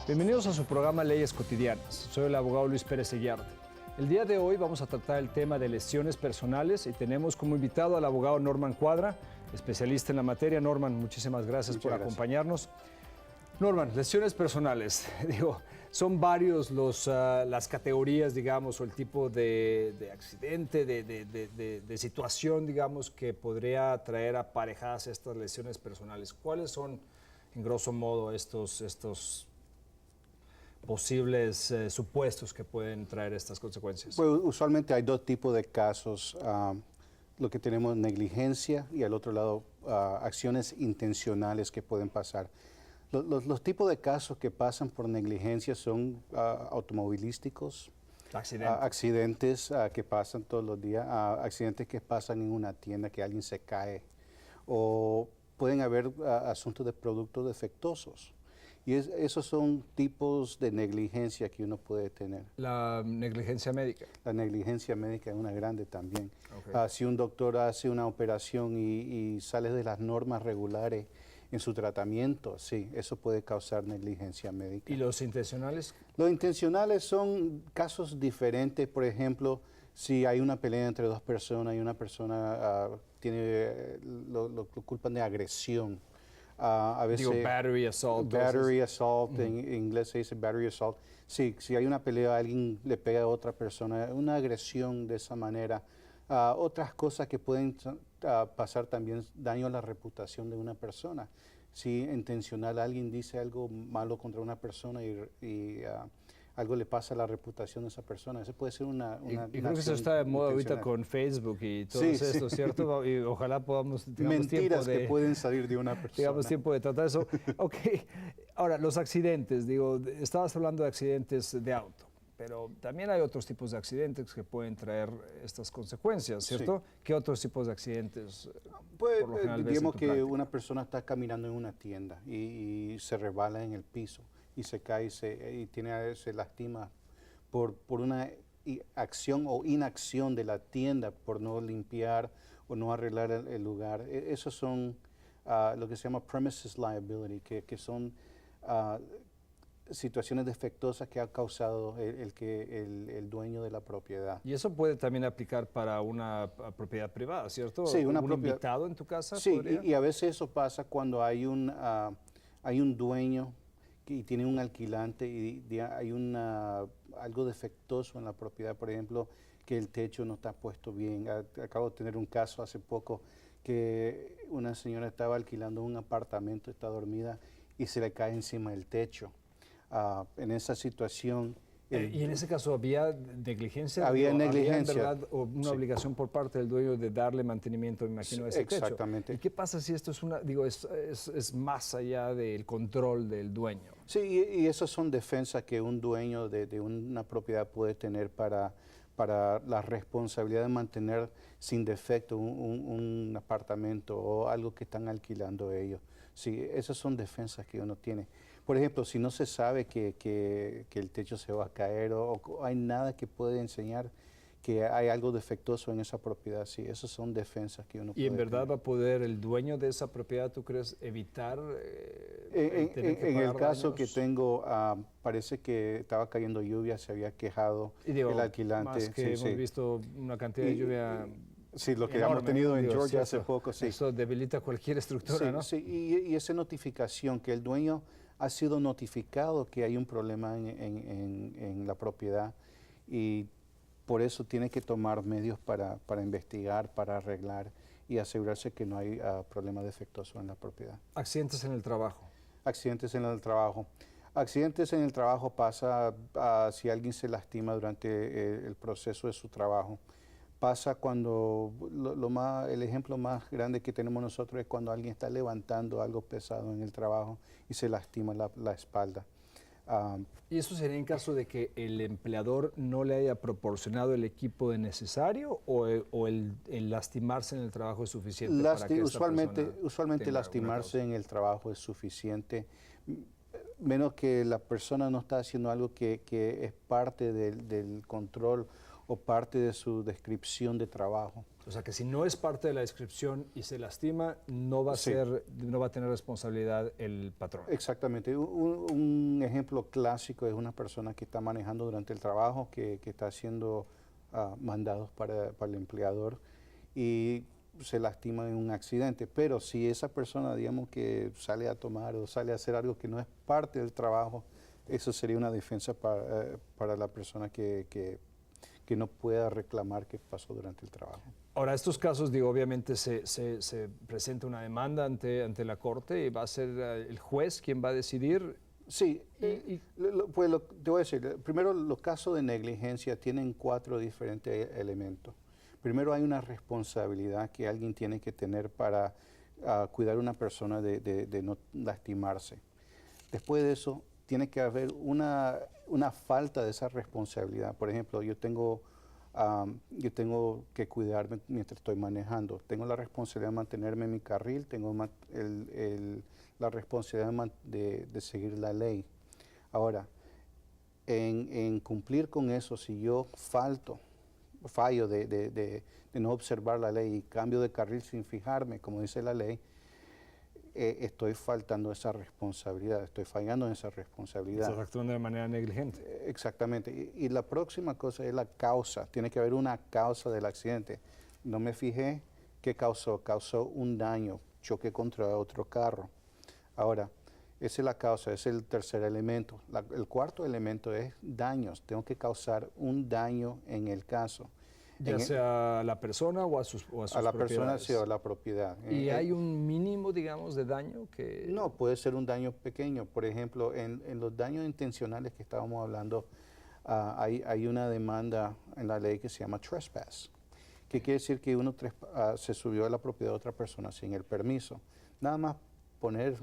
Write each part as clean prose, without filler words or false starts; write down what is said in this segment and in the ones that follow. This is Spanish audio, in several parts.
Bienvenidos a su programa Leyes Cotidianas. Soy el abogado Luis Pérez Eguiarte. El día de hoy vamos a tratar el tema de lesiones personales y tenemos como invitado al abogado Norman Cuadra, especialista en la materia. Norman, muchísimas gracias por acompañarnos. Norman, lesiones personales, son varios las categorías, digamos, o el tipo de accidente, de situación, digamos, que podría traer aparejadas estas lesiones personales. ¿Cuáles son, en grosso modo, estos posibles supuestos que pueden traer estas consecuencias? Pues usualmente hay dos tipos de casos. Lo que tenemos negligencia y al otro lado acciones intencionales que pueden pasar. Los tipos de casos que pasan por negligencia son automovilísticos, accidentes que pasan todos los días, accidentes que pasan en una tienda, que alguien se cae, o pueden haber asuntos de productos defectuosos. Y esos son tipos de negligencia que uno puede tener. La negligencia médica. La negligencia médica es una grande también. Okay. Si un doctor hace una operación y sale de las normas regulares en su tratamiento, sí, eso puede causar negligencia médica. ¿Y los intencionales? Los intencionales son casos diferentes. Por ejemplo, si hay una pelea entre dos personas y una persona lo culpan de agresión. A veces, battery assault. Battery assault, en inglés se dice battery assault. Sí, si hay una pelea, alguien le pega a otra persona, una agresión de esa manera. Otras cosas que pueden pasar también, daño a la reputación de una persona. Si intencional alguien dice algo malo contra una persona y algo le pasa a la reputación de esa persona, eso puede ser una y creo que eso está de moda ahorita con Facebook y todo esto, ¿cierto? Y ojalá podamos, mentiras que pueden salir de una persona. Digamos, tiempo de tratar eso. Ok, ahora, los accidentes, estabas hablando de accidentes de auto, pero también hay otros tipos de accidentes que pueden traer estas consecuencias, ¿cierto? Sí. ¿Qué otros tipos de accidentes? Pues, por lo general, digamos que una persona está caminando en una tienda y se resbala en el piso y se cae y se lastima por una acción o inacción de la tienda, por no limpiar o no arreglar el lugar. Esos son lo que se llama premises liability, que son situaciones defectuosas que ha causado el dueño de la propiedad. Y eso puede también aplicar para una propiedad privada, ¿cierto? Sí, ¿Un invitado en tu casa? Sí, y a veces eso pasa cuando hay un dueño y tiene un alquilante y hay algo defectuoso en la propiedad, por ejemplo, que el techo no está puesto bien. Acabo de tener un caso hace poco que una señora estaba alquilando un apartamento, está dormida y se le cae encima el techo. En esa situación... ¿Y en ese caso había negligencia? Había negligencia. ¿Había en verdad una obligación por parte del dueño de darle mantenimiento, me imagino, a ese techo? Exactamente. ¿Y qué pasa si esto es más allá del control del dueño? Sí, y esas son defensas que un dueño de una propiedad puede tener para la responsabilidad de mantener sin defecto un apartamento o algo que están alquilando ellos. Sí, esas son defensas que uno tiene. Por ejemplo, si no se sabe que el techo se va a caer o hay nada que puede enseñar que hay algo defectuoso en esa propiedad, sí, esas son defensas que uno puede ¿Y en verdad tener. va a poder el dueño de esa propiedad, tú crees, evitar tener que pagar en el caso daños? que tengo, parece que estaba cayendo lluvia, se había quejado el alquilante. Más que hemos visto una cantidad de lluvia. Sí, lo que enorme, hemos tenido en Georgia hace poco, sí. Eso debilita cualquier estructura, sí, ¿no? Sí, y esa notificación, que el dueño ha sido notificado que hay un problema en la propiedad y por eso tiene que tomar medios para investigar, para arreglar y asegurarse que no hay problema defectuoso en la propiedad. Accidentes en el trabajo. Accidentes en el trabajo. Accidentes en el trabajo pasa si alguien se lastima durante el proceso de su trabajo. Pasa cuando, el ejemplo más grande que tenemos nosotros es cuando alguien está levantando algo pesado en el trabajo y se lastima la espalda. ¿Y eso sería en caso de que el empleador no le haya proporcionado el equipo necesario o el lastimarse en el trabajo es suficiente para que usualmente lastimarse en el trabajo es suficiente, menos que la persona no está haciendo algo que es parte del control o parte de su descripción de trabajo. O sea que si no es parte de la descripción y se lastima, no va a Sí. no va a tener responsabilidad el patrón. Exactamente. Un ejemplo clásico es una persona que está manejando durante el trabajo, que está haciendo mandados para el empleador y se lastima en un accidente. Pero si esa persona, digamos, que sale a tomar o sale a hacer algo que no es parte del trabajo, eso sería una defensa para la persona que no pueda reclamar qué pasó durante el trabajo. Ahora, estos casos, digo, obviamente se presenta una demanda ante la corte y va a ser el juez quien va a decidir. Sí, Y- pues te voy a decir, primero los casos de negligencia tienen 4 diferentes elementos. Primero hay una responsabilidad que alguien tiene que tener para cuidar a una persona de no lastimarse. Después de eso, tiene que haber una falta de esa responsabilidad. Por ejemplo, yo tengo que cuidarme mientras estoy manejando. Tengo la responsabilidad de mantenerme en mi carril, tengo la responsabilidad de seguir la ley. Ahora, en cumplir con eso, si yo fallo de no observar la ley y cambio de carril sin fijarme, como dice la ley, estoy faltando esa responsabilidad, estoy fallando en esa responsabilidad. Estás actuando de manera negligente. Exactamente. Y la próxima cosa es la causa. Tiene que haber una causa del accidente. No me fijé qué causó. Causó un daño, choque contra otro carro. Ahora, esa es la causa, ese es el tercer elemento. El cuarto elemento es daños. Tengo que causar un daño en el caso. Ya sea a la persona o a sus A la persona, propiedades. sí, o a la propiedad. ¿Y hay un mínimo, digamos, de daño que...? No, puede ser un daño pequeño. Por ejemplo, en los daños intencionales que estábamos hablando, hay una demanda en la ley que se llama trespass, que quiere decir que uno se subió a la propiedad de otra persona sin el permiso. Nada más poner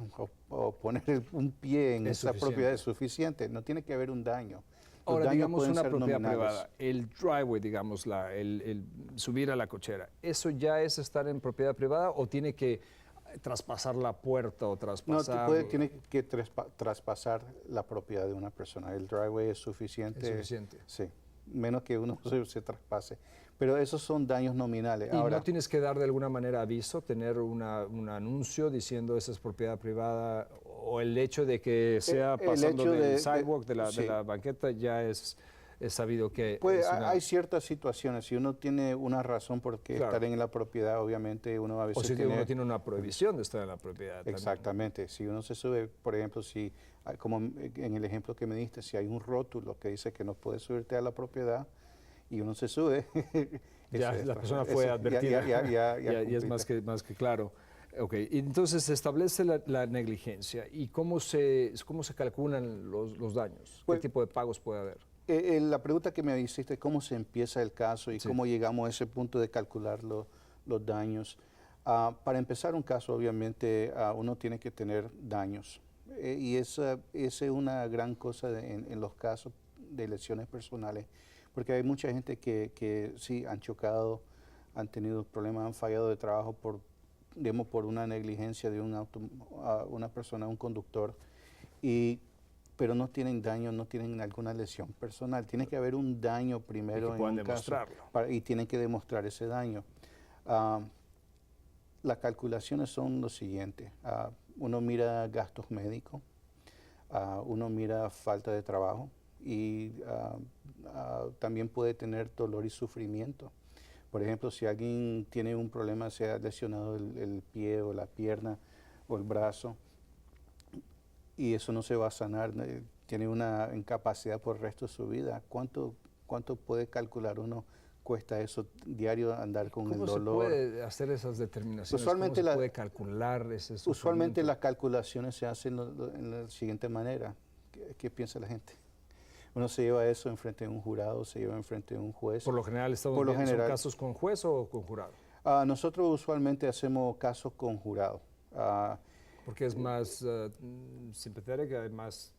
un pie en esa propiedad es suficiente. No tiene que haber un daño. Los Ahora, daños digamos pueden una ser propiedad nominales. privada, el driveway, digamos, el subir a la cochera, ¿eso ya es estar en propiedad privada o tiene que traspasar la puerta o No, traspasar? tiene que traspasar la propiedad de una persona. El driveway es suficiente. Es suficiente. Sí, menos que uno se traspase. Pero esos son daños nominales. ¿Y Ahora, no tienes que dar de alguna manera aviso, tener un anuncio diciendo esa es propiedad privada o el hecho de que sea el pasando hecho del sidewalk, de sí. la banqueta, ya es sabido que Pues es una... hay ciertas situaciones. Si uno tiene una razón por qué Claro. estar en la propiedad, obviamente uno a O veces si tiene... uno tiene una prohibición de estar en la propiedad también. Exactamente. Si uno se sube, por ejemplo, si como en el ejemplo que me diste, si hay un rótulo que dice que no puedes subirte a la propiedad y uno se sube, Ya la persona fue advertida y es más que claro. Ok, y entonces se establece la negligencia y cómo se calculan los daños, Pues, qué tipo de pagos puede haber. La pregunta que me hiciste, ¿cómo se empieza el caso y Sí. cómo llegamos a ese punto de calcular los daños? Para empezar un caso, obviamente, uno tiene que tener daños. Y esa es una gran cosa en los casos de lesiones personales, porque hay mucha gente que sí han chocado, han tenido problemas, han fallado de trabajo digamos, por una negligencia de una persona, un conductor, pero no tienen daño, no tienen alguna lesión personal. Tiene que haber un daño primero que en puedan un caso demostrarlo. y tienen que demostrar ese daño. Las calculaciones son lo siguiente. Uno mira gastos médicos, uno mira falta de trabajo y también puede tener dolor y sufrimiento. Por ejemplo, si alguien tiene un problema, se ha lesionado el pie o la pierna o el brazo, y eso no se va a sanar, tiene una incapacidad por el resto de su vida. ¿Cuánto puede calcular uno? Cuesta eso diario andar con el ¿Cómo dolor. se puede hacer esas determinaciones? Usualmente ¿Cómo se puede calcular ese sufrimiento? Usualmente las calculaciones se hacen en la siguiente manera. ¿Qué piensa la gente? Uno se lleva eso enfrente de un jurado, se lleva enfrente de un juez. Por lo general, Por lo ¿son general. casos con juez o con jurado? Nosotros usualmente hacemos casos con jurado. Porque es más simpatética, es más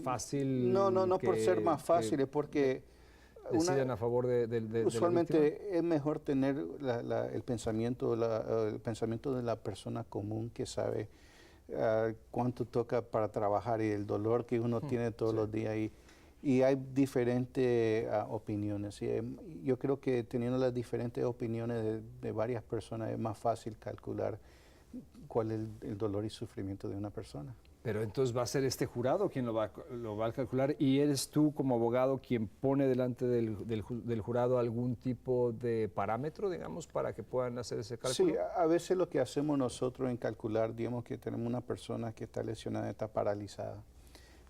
fácil. No por ser más fácil, es porque deciden a favor de la usualmente es mejor tener el pensamiento de la persona común que sabe cuánto toca para trabajar y el dolor que uno tiene todos los días. Y hay diferentes opiniones. Y, yo creo que teniendo las diferentes opiniones de varias personas es más fácil calcular cuál es el dolor y sufrimiento de una persona. Pero entonces va a ser este jurado quien lo va a calcular y eres tú como abogado quien pone delante del jurado algún tipo de parámetro, digamos, para que puedan hacer ese cálculo. Sí, a veces lo que hacemos nosotros en calcular, digamos que tenemos una persona que está lesionada, está paralizada.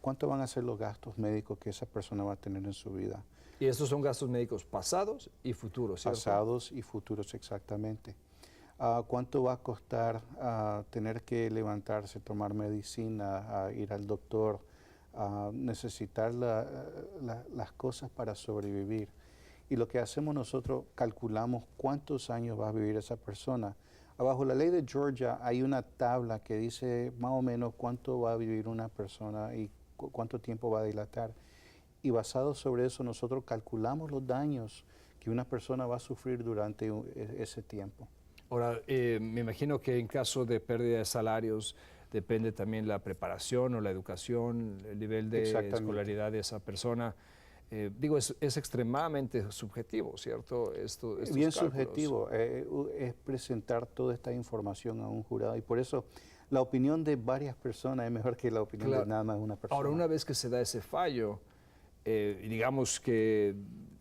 ¿Cuánto van a ser los gastos médicos que esa persona va a tener en su vida? Y estos son gastos médicos pasados y futuros, ¿cierto? Pasados y futuros, exactamente. ¿Cuánto va a costar tener que levantarse, tomar medicina, ir al doctor, necesitar las cosas para sobrevivir? Y lo que hacemos nosotros, calculamos cuántos años va a vivir esa persona. Bajo la ley de Georgia hay una tabla que dice más o menos cuánto va a vivir una persona y cuánto tiempo va a dilatar. Y basado sobre eso nosotros calculamos los daños que una persona va a sufrir durante ese tiempo. Ahora, me imagino que en caso de pérdida de salarios depende también la preparación o la educación, el nivel de escolaridad de esa persona. Digo, es extremadamente subjetivo, ¿cierto? Estos Bien cálculos. subjetivo, es presentar toda esta información a un jurado y por eso la opinión de varias personas es mejor que la opinión de nada más una persona. Ahora, una vez que se da ese fallo, digamos que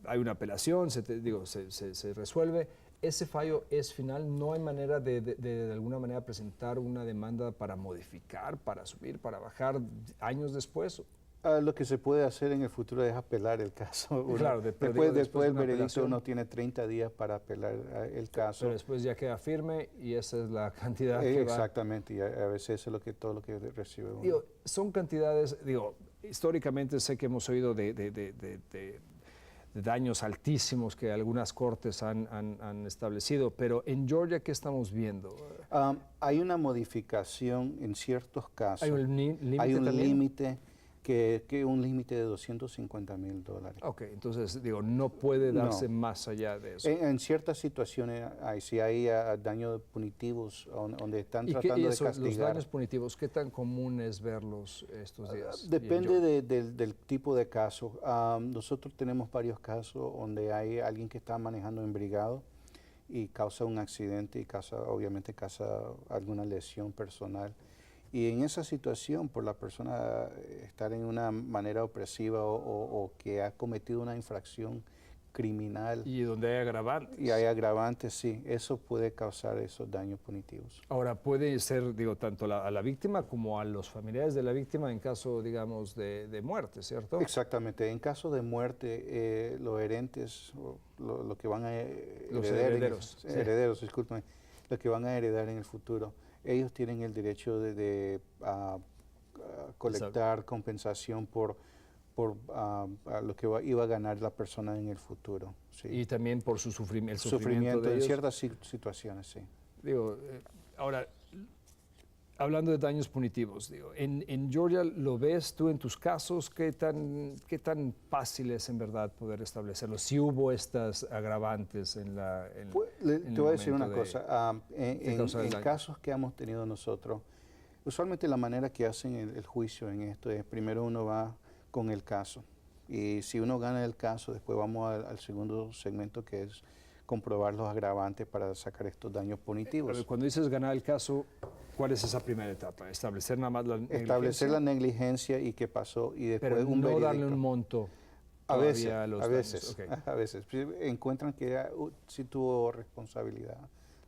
hay una apelación, se resuelve, ese fallo es final, no hay manera de alguna manera presentar una demanda para modificar, para subir, para bajar años después. Lo que se puede hacer en el futuro es apelar el caso. Claro, después del veredicto uno tiene 30 días para apelar el caso. Pero después ya queda firme y esa es la cantidad que exactamente, y a veces eso es todo lo que recibe uno. Digo, son cantidades, históricamente sé que hemos oído de daños altísimos que algunas cortes han establecido, pero en Georgia, ¿qué estamos viendo? Hay una modificación en ciertos casos. ¿Hay un límite? Hay un límite que un límite de $250,000. Ok, entonces no puede darse más allá de eso. En ciertas situaciones si hay daños punitivos donde están tratando de castigar. Los daños punitivos, ¿qué tan común es verlos estos días? Depende del tipo de caso. Nosotros tenemos varios casos donde hay alguien que está manejando embriagado y causa un accidente y obviamente causa alguna lesión personal. Y en esa situación, por la persona estar en una manera opresiva o que ha cometido una infracción criminal. Y donde hay agravantes. Y hay agravantes, sí. Eso puede causar esos daños punitivos. Ahora, puede ser, tanto a la víctima como a los familiares de la víctima en caso, digamos, de muerte, ¿cierto? Exactamente. En caso de muerte, los herentes, lo que van a los herederos, discúlpame, lo que van a heredar en el futuro, ellos tienen el derecho de colectar compensación por lo que iba a ganar la persona en el futuro. Sí. Y también por el sufrimiento de ellos. En ciertas situaciones, sí. Ahora, hablando de daños punitivos, en Georgia, ¿lo ves tú en tus casos? ¿Qué tan fácil es en verdad poder establecerlo? Si hubo estas agravantes en te voy a decir una cosa. En casos que hemos tenido nosotros, usualmente la manera que hacen el juicio en esto es primero uno va con el caso. Y si uno gana el caso, después vamos al segundo segmento que es comprobar los agravantes para sacar estos daños punitivos. Pero cuando dices ganar el caso, ¿cuál es esa primera etapa? ¿Establecer nada más la negligencia? Establecer la negligencia y qué pasó y después pero un no veredicto. Darle un monto. A veces, Okay. a veces. Encuentran que sí tuvo responsabilidad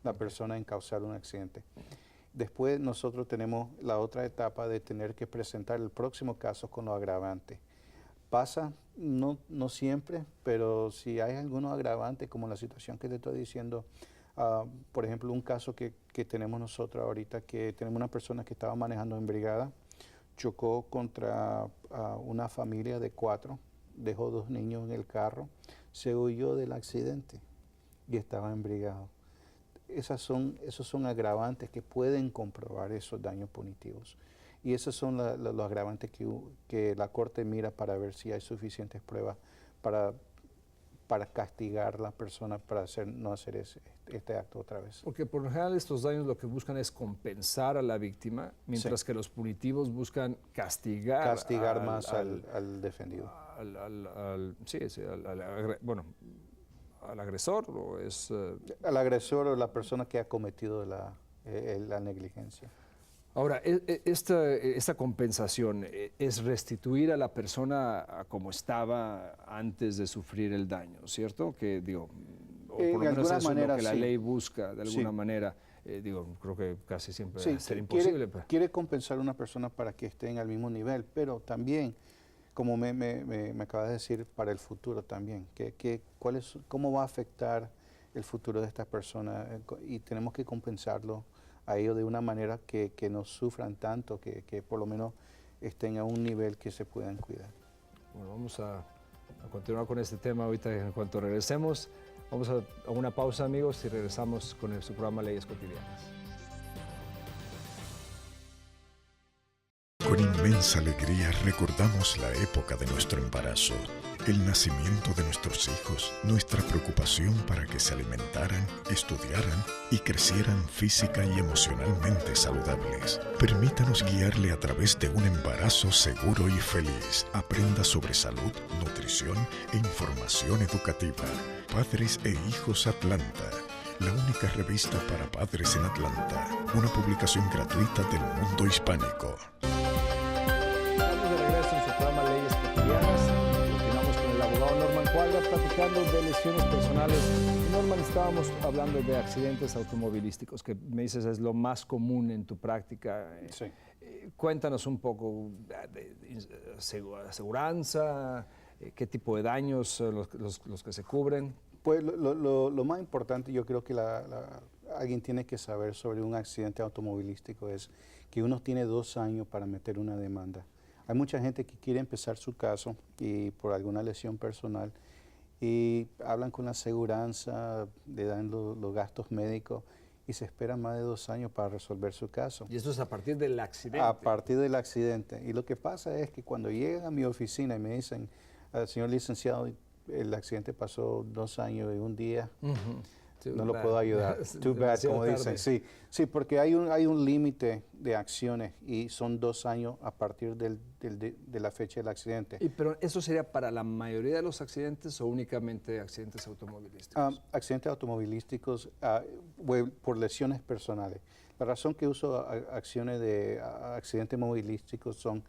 la persona en causar un accidente. Después nosotros tenemos la otra etapa de tener que presentar el próximo caso con los agravantes. Pasa, no siempre, pero si hay algunos agravantes, como la situación que te estoy diciendo, por ejemplo, un caso que tenemos nosotros ahorita, que tenemos una persona que estaba manejando embriagada, chocó contra una familia de 4, dejó 2 niños en el carro, se huyó del accidente y estaba embriagado. Esos son agravantes que pueden comprobar esos daños punitivos. Y esos son los agravantes que la Corte mira para ver si hay suficientes pruebas para castigar a la persona para no hacer este acto otra vez. Porque por lo general estos daños lo que buscan es compensar a la víctima, mientras que los punitivos buscan castigar más al defendido. bueno, al agresor o es... Al agresor o la persona que ha cometido la negligencia. Ahora, esta compensación es restituir a la persona a como estaba antes de sufrir el daño, ¿cierto? Que digo, o por lo menos eso es lo que la ley busca de alguna manera. Digo, creo que casi siempre va a ser imposible. Quiere compensar a una persona para que estén al mismo nivel, pero también, como me acabas de decir, para el futuro también. ¿Cómo va a afectar el futuro de esta persona? Y tenemos que compensarlo a ellos de una manera que no sufran tanto, que por lo menos estén a un nivel que se puedan cuidar. Bueno, vamos a continuar con este tema ahorita en cuanto regresemos. Vamos a una pausa, amigos, y regresamos con su programa Leyes Cotidianas. Con inmensa alegría recordamos la época de nuestro embarazo, el nacimiento de nuestros hijos, nuestra preocupación para que se alimentaran, estudiaran y crecieran física y emocionalmente saludables. Permítanos guiarle a través de un embarazo seguro y feliz. Aprenda sobre salud, nutrición e información educativa. Padres e Hijos Atlanta, la única revista para padres en Atlanta, una publicación gratuita del mundo hispánico. Estamos de regreso en su programa Leyes Cotidianas. Continuamos con el abogado Norman Cuadra platicando de lesiones personales. Norman, estábamos hablando de accidentes automovilísticos, que me dices es lo más común en tu práctica. Sí. Cuéntanos un poco de aseguranza, qué tipo de daños son los que se cubren. Pues lo más importante yo creo que alguien tiene que saber sobre un accidente automovilístico es que uno tiene 2 años para meter una demanda. Hay mucha gente que quiere empezar su caso y por alguna lesión personal y hablan con la aseguranza, le dan los gastos médicos y se espera más de 2 años para resolver su caso. Y esto es a partir del accidente. A partir del accidente. Y lo que pasa es que cuando llegan a mi oficina y me dicen, señor licenciado, el accidente pasó 2 años y 1 día, no lo puedo ayudar. Too bad, como dicen. Sí, porque hay un límite de acciones y son 2 años a partir de la fecha del accidente. ¿Pero eso sería para la mayoría de los accidentes o únicamente accidentes automovilísticos? Accidentes automovilísticos por lesiones personales. La razón que uso acciones de accidentes movilísticos son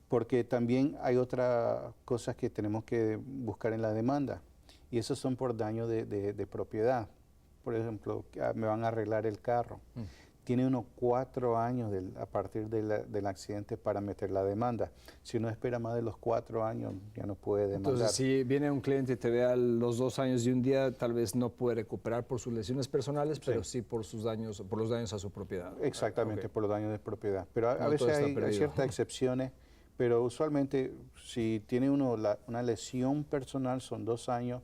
porque también hay otras cosas que tenemos que buscar en la demanda y esos son por daño de propiedad. Por ejemplo, me van a arreglar el carro. Tiene unos 4 años a partir del accidente para meter la demanda. Si uno espera más de los 4 años, ya no puede demandar. Entonces, si viene un cliente y te ve a los 2 años y 1 día, tal vez no puede recuperar por sus lesiones personales, pero sí por sus daños, por los daños a su propiedad. Exactamente, por los daños de propiedad. Pero a veces hay ciertas excepciones, pero usualmente si tiene uno una lesión personal son 2 años,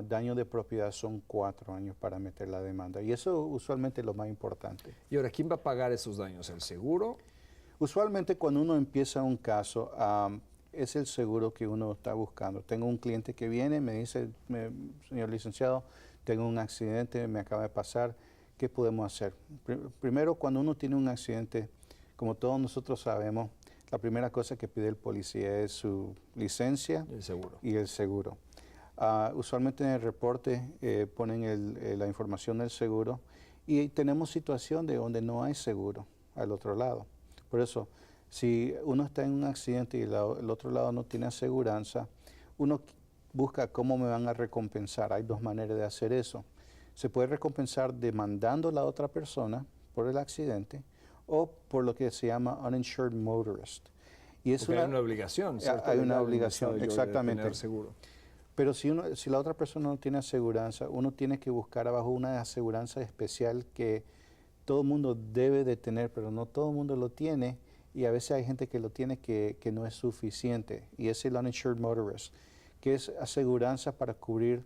daño de propiedad son 4 años para meter la demanda. Y eso usualmente es lo más importante. ¿Y ahora quién va a pagar esos daños? ¿El seguro? Usualmente cuando uno empieza un caso, es el seguro que uno está buscando. Tengo un cliente que viene, me dice, señor licenciado, tengo un accidente, me acaba de pasar, ¿qué podemos hacer? Primero, cuando uno tiene un accidente, como todos nosotros sabemos, la primera cosa que pide el policía es su licencia y el seguro. Usualmente en el reporte ponen la información del seguro y tenemos situación de donde no hay seguro al otro lado. Por eso, si uno está en un accidente y el otro lado no tiene aseguranza, uno busca cómo me van a recompensar. Hay 2 maneras de hacer eso. Se puede recompensar demandando a la otra persona por el accidente o por lo que se llama uninsured motorist. Y es hay una obligación, ¿cierto? Hay una obligación, exactamente. De tener seguro. Pero si la otra persona no tiene aseguranza, uno tiene que buscar abajo una aseguranza especial que todo el mundo debe de tener, pero no todo el mundo lo tiene. Y a veces hay gente que lo tiene que no es suficiente. Y es el uninsured motorist, que es aseguranza para cubrir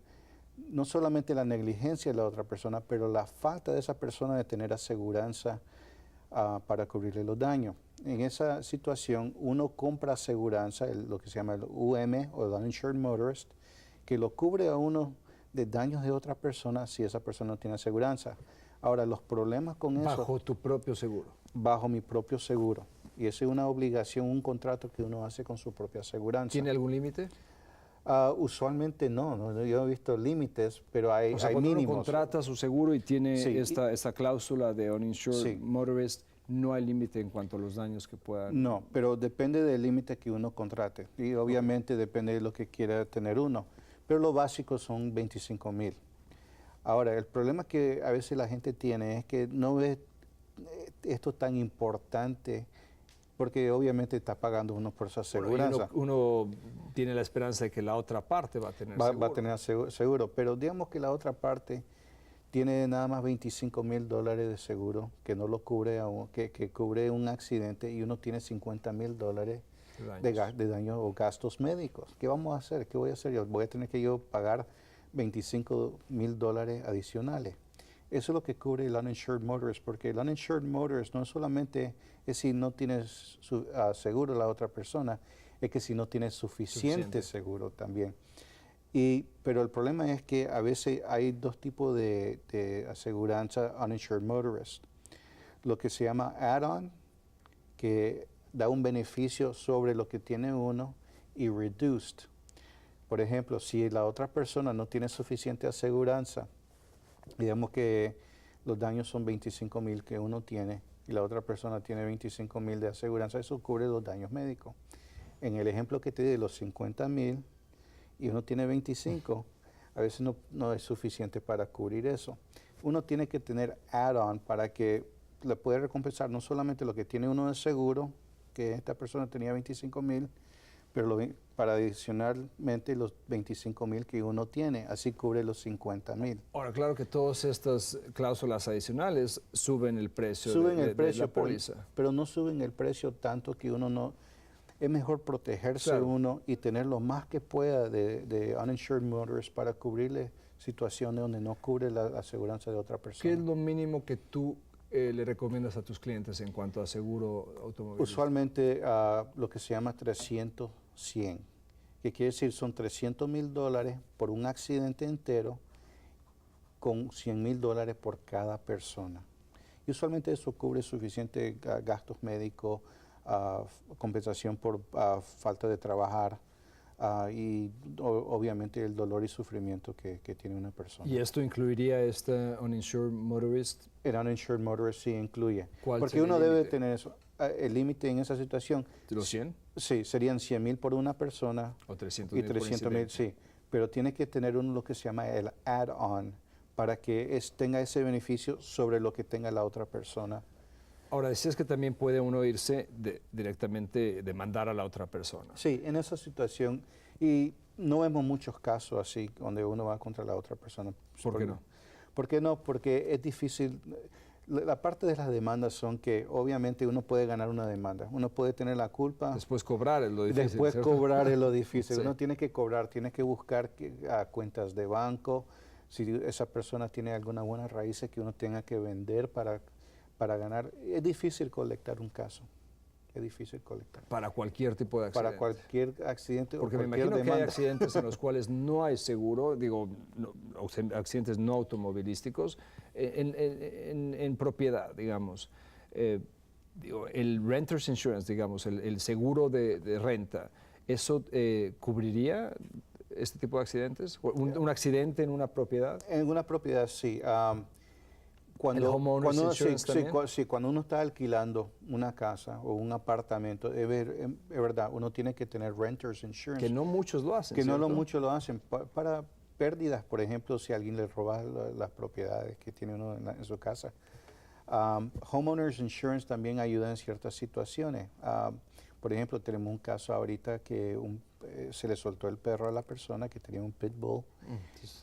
no solamente la negligencia de la otra persona, pero la falta de esa persona de tener aseguranza para cubrirle los daños. En esa situación, uno compra aseguranza, lo que se llama el UM o el uninsured motorist, que lo cubre a uno de daños de otra persona si esa persona no tiene aseguranza. Ahora, los problemas con eso... Bajo tu propio seguro. Bajo mi propio seguro. Y esa es una obligación, un contrato que uno hace con su propia aseguranza. ¿Tiene algún límite? Usualmente no, yo he visto límites, pero hay, O sea, hay cuando mínimos. uno contrata su seguro y tiene Sí, esta cláusula de uninsured Sí. motorist, no hay límite en cuanto a los daños que puedan. No, pero depende del límite que uno contrate. Y obviamente depende de lo que quiera tener uno. Pero lo básico son 25,000. Ahora, el problema que a veces la gente tiene es que no ve esto tan importante porque obviamente está pagando uno por su Bueno, y aseguranza. uno tiene la esperanza de que la otra parte va a tener Va seguro. a tener seguro, pero digamos que la otra parte tiene nada más $25,000 de seguro que no lo cubre, que cubre un accidente y uno tiene $50,000 de daños o gastos médicos. ¿Qué vamos a hacer? ¿Qué voy a hacer yo? Voy a tener que yo pagar $25,000 adicionales. Eso es lo que cubre el uninsured motorist, porque el uninsured motorist no solamente es si no tienes seguro la otra persona, es que si no tienes suficiente seguro también. Pero el problema es que a veces hay dos tipos de aseguranza uninsured motorist. Lo que se llama add-on, que da un beneficio sobre lo que tiene uno, y reduced. Por ejemplo, si la otra persona no tiene suficiente aseguranza, digamos que los daños son 25,000 que uno tiene y la otra persona tiene 25,000 de aseguranza, eso cubre los daños médicos. En el ejemplo que te di de los 50,000 y uno tiene 25, a veces no es suficiente para cubrir eso. Uno tiene que tener add-on para que le pueda recompensar no solamente lo que tiene uno de seguro, que esta persona tenía 25,000, pero para adicionalmente los 25,000 que uno tiene, así cubre los 50,000. Ahora, claro que todas estas cláusulas adicionales suben el precio de la póliza. Pero no suben el precio tanto que uno no... Es mejor protegerse uno y tener lo más que pueda de uninsured motorists para cubrirle situaciones donde no cubre la aseguranza de otra persona. ¿Qué es lo mínimo que tú le recomiendas a tus clientes en cuanto a seguro automovilístico? Usualmente lo que se llama 300-100, que quiere decir son $300,000 por un accidente entero con $100,000 por cada persona. Y usualmente eso cubre suficientes gastos médicos, compensación por falta de trabajar y obviamente el dolor y sufrimiento que tiene una persona. ¿Y esto incluiría este uninsured motorist? El uninsured motorist sí incluye. ¿Cuál Porque sería uno el debe límite? tener eso. El límite en esa situación. ¿Los 100? Sí, serían 100,000 por una persona. ¿O 300,000 Y por 300,000, incidente? sí. Pero tiene que tener uno lo que se llama el add-on para que tenga ese beneficio sobre lo que tenga la otra persona. Ahora, decías que también puede uno irse directamente demandar a la otra persona. Sí, en esa situación. Y no vemos muchos casos así donde uno va contra la otra persona. ¿Por qué no? ¿Por qué no? Porque es difícil. La parte de las demandas son que obviamente uno puede ganar una demanda. Uno puede tener la culpa. Después cobrar es lo difícil. Después ¿cierto? cobrar es lo difícil. Sí. Uno tiene que cobrar, tiene que buscar cuentas de banco. Si esa persona tiene alguna buena raíz que uno tenga que vender para ganar. Es difícil colectar un caso. Es difícil colectar. Para cualquier tipo de accidente. Para cualquier accidente Porque o me cualquier imagino que hay demanda. accidentes en los cuales no hay seguro, digo, accidentes no automovilísticos, en propiedad, digamos. Digo, el renter's insurance, digamos, el seguro de renta, ¿eso cubriría este tipo de accidentes? ¿Un accidente en una propiedad? En una propiedad, sí. ¿El homeowner's insurance también? Cuando uno está alquilando una casa o un apartamento, es verdad, uno tiene que tener renter's insurance. Que no muchos lo hacen, Que no ¿cierto? muchos lo hacen. Para pérdidas, por ejemplo, si alguien le roba las propiedades que tiene uno en su casa. Homeowners Insurance también ayuda en ciertas situaciones. Por ejemplo, tenemos un caso ahorita que se le soltó el perro a la persona que tenía un pit bull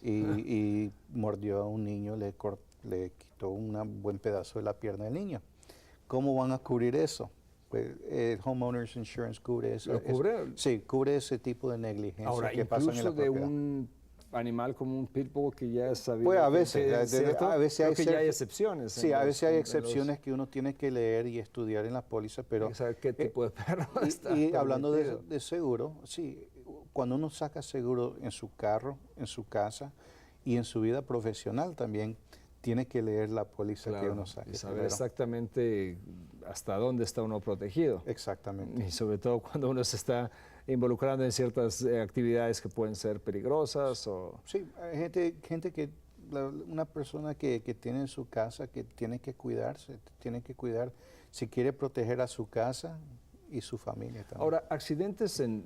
y mordió a un niño, le quitó un buen pedazo de la pierna del niño. ¿Cómo van a cubrir eso? Pues el Homeowners Insurance cubre eso. ¿Lo cubre? Sí, cubre ese tipo de negligencia Ahora, que pasan en la incluso de propiedad. un animal como un pitbull que ya es sabido. Pues a veces, ¿cierto? a veces Creo hay que ya hay excepciones. Sí, a veces hay excepciones que uno tiene que leer y estudiar en la póliza, pero... Hay que saber qué tipo de perro está Y hablando permitido. de seguro, sí, cuando uno saca seguro en su carro, en su casa y en su vida profesional también, tiene que leer la póliza que Claro, uno saque. y saber primero. exactamente hasta dónde está uno protegido. Exactamente. Y sobre todo cuando uno se está involucrando en ciertas actividades que pueden ser peligrosas o... Sí, hay gente que, una persona que tiene en su casa que tiene que cuidarse, tiene que cuidar, si quiere proteger a su casa y su familia también. Ahora, accidentes en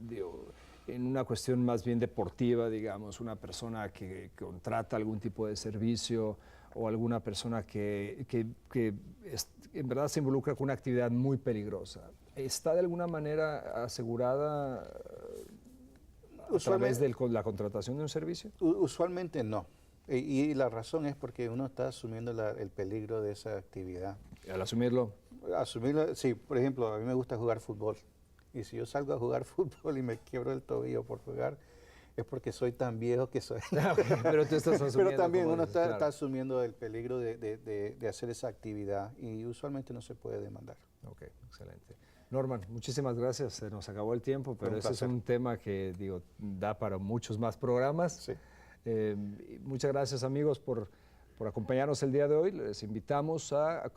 una cuestión más bien deportiva, digamos, una persona que contrata algún tipo de servicio o alguna persona que en verdad se involucra con una actividad muy peligrosa, ¿está de alguna manera asegurada a través de la contratación de un servicio? Usualmente no. Y la razón es porque uno está asumiendo el peligro de esa actividad. Al asumirlo. Asumirlo, sí, por ejemplo, a mí me gusta jugar fútbol. Y si yo salgo a jugar fútbol y me quiebro el tobillo por jugar, es porque soy tan viejo que soy. Pero tú estás asumiendo. Pero también uno dices, está asumiendo el peligro de hacer esa actividad y usualmente no se puede demandar. Ok, excelente. Norman, muchísimas gracias. Se nos acabó el tiempo, pero ese es un tema que da para muchos más programas. Sí. Muchas gracias, amigos, por acompañarnos el día de hoy. Les invitamos a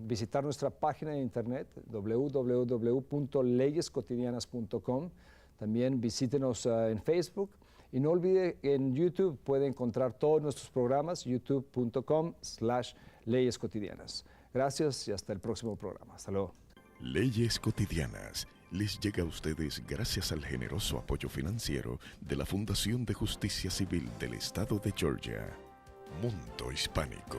visitar nuestra página de internet www.leyescotidianas.com. También visítenos en Facebook y no olvide en YouTube puede encontrar todos nuestros programas youtube.com/Leyes Cotidianas. Gracias y hasta el próximo programa. Hasta luego. Leyes Cotidianas les llega a ustedes gracias al generoso apoyo financiero de la Fundación de Justicia Civil del Estado de Georgia. Mundo Hispánico,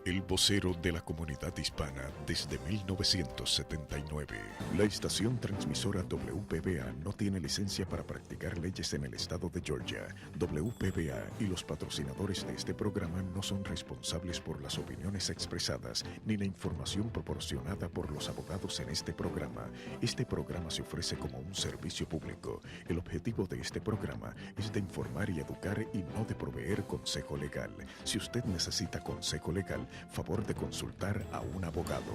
el vocero de la comunidad hispana desde 1979. La estación transmisora WPBA no tiene licencia para practicar leyes en el estado de Georgia. WPBA y los patrocinadores de este programa no son responsables por las opiniones expresadas ni la información proporcionada por los abogados en este programa. Este programa se ofrece como un servicio público. El objetivo de este programa es de informar y educar y no de proveer consejo legal. Si usted necesita consejo legal, favor de consultar a un abogado.